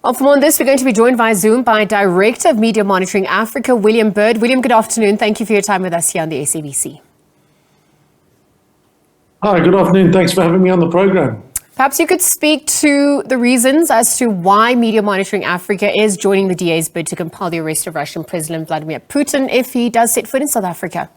Well, for more on this, we're going to be joined via Zoom by Director of Media Monitoring Africa, William Bird. William, good afternoon. Thank you for your time with us here on the SABC. Hi, good afternoon. Thanks for having me on the program. Perhaps you could speak to the reasons as to why Media Monitoring Africa is joining the DA's bid to compel the arrest of Russian President Vladimir Putin if he does set foot in South Africa.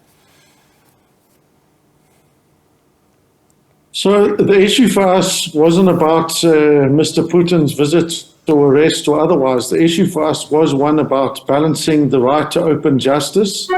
So the issue for us wasn't about Mr. Putin's visit or arrest or otherwise. The issue for us was one about balancing the right to open justice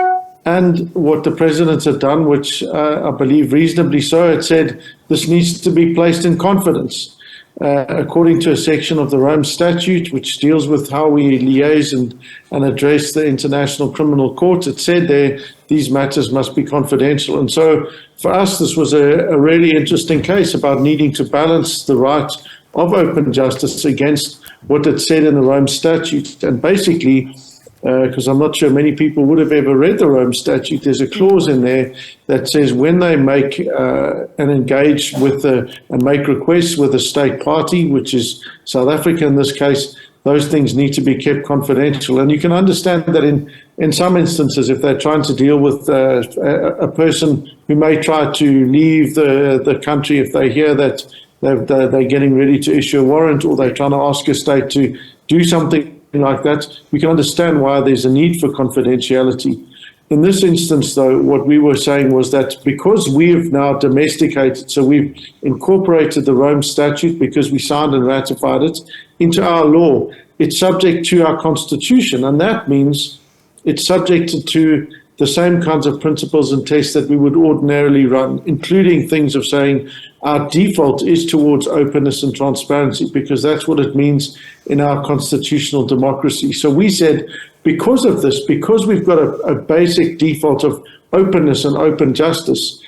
and what the president had done, which I believe reasonably so. It said this needs to be placed in confidence. According to a section of the Rome Statute, which deals with how we liaise and address the International Criminal Court, it said there these matters must be confidential. And so for us, this was a really interesting case about needing to balance the right of open justice against what it said in the Rome Statute. And basically, because I'm not sure many people would have ever read the Rome Statute, there's a clause in there that says when they make and engage with and make requests with a state party, which is South Africa in this case, those things need to be kept confidential. And you can understand that in some instances, if they're trying to deal with a person who may try to leave the country, if they hear that they're getting ready to issue a warrant or they're trying to ask a state to do something like that, we can understand why there's a need for confidentiality. In this instance, though, what we were saying was that because we have now domesticated, so we've incorporated the Rome Statute because we signed and ratified it into our law, it's subject to our constitution, and that means it's subjected to the same kinds of principles and tests that we would ordinarily run, including things of saying our default is towards openness and transparency, because that's what it means in our constitutional democracy. So we said, because of this, because we've got a basic default of openness and open justice,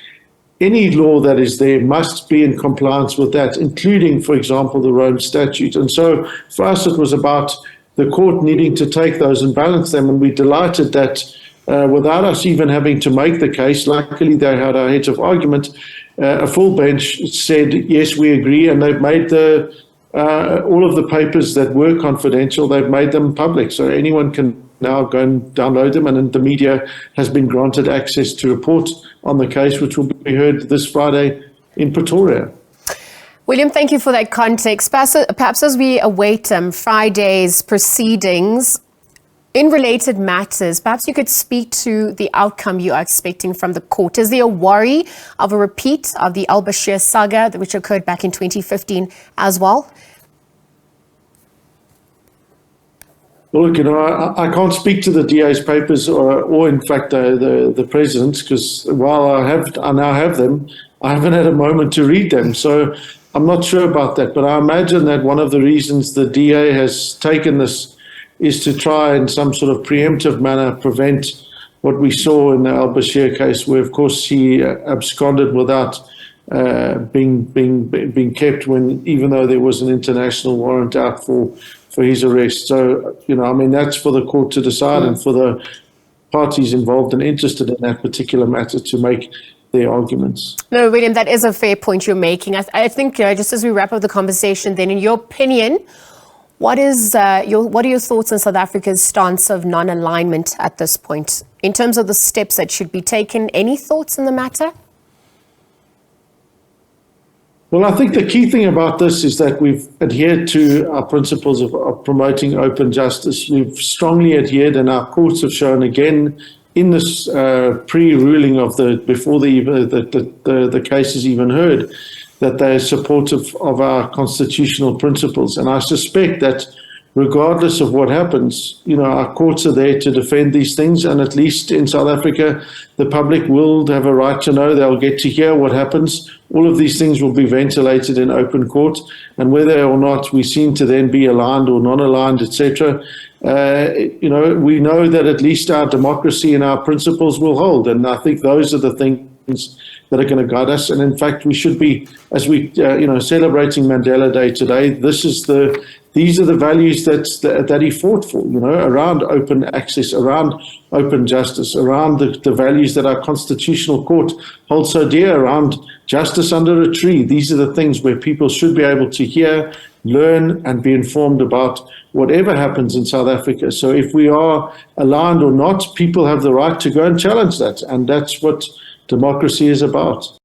any law that is there must be in compliance with that, including, for example, the Rome Statute. And so for us, it was about the court needing to take those and balance them, and we're delighted that without us even having to make the case, luckily they had our heads of argument, a full bench said, yes, we agree, and they've made all of the papers that were confidential, they've made them public. So anyone can now go and download them, and the media has been granted access to report on the case, which will be heard this Friday in Pretoria. William, thank you for that context. Perhaps as we await Friday's proceedings, in related matters, perhaps you could speak to the outcome you are expecting from the court. Is there a worry of a repeat of the al-Bashir saga, which occurred back in 2015 as well? Well, look, I can't speak to the DA's papers or in fact, the president's, because while I now have them, I haven't had a moment to read them. So I'm not sure about that. But I imagine that one of the reasons the DA has taken this is to try in some sort of preemptive manner prevent what we saw in the al-Bashir case, where, of course, he absconded without being kept even though there was an international warrant out for his arrest. So, I mean, that's for the court to decide and for the parties involved and interested in that particular matter to make their arguments. No, William, that is a fair point you're making. I think just as we wrap up the conversation, then, in your opinion, what are your thoughts on South Africa's stance of non-alignment at this point? In terms of the steps that should be taken, any thoughts on the matter? Well, I think the key thing about this is that we've adhered to our principles of promoting open justice. We've strongly adhered, and our courts have shown again in this pre-ruling of before the case is even heard, that they're supportive of our constitutional principles. And I suspect that regardless of what happens, our courts are there to defend these things. And at least in South Africa, the public will have a right to know. They'll get to hear what happens. All of these things will be ventilated in open court. And whether or not we seem to then be aligned or non-aligned, etc., we know that at least our democracy and our principles will hold. And I think those are the things that are going to guide us. And in fact, we should be, as we, celebrating Mandela Day today, these are the values that he fought for, around open access, around open justice, around the values that our constitutional court holds so dear, around justice under a tree. These are the things where people should be able to hear learn and be informed about whatever happens in South Africa. So if we are aligned or not, people have the right to go and challenge that. And that's what democracy is about.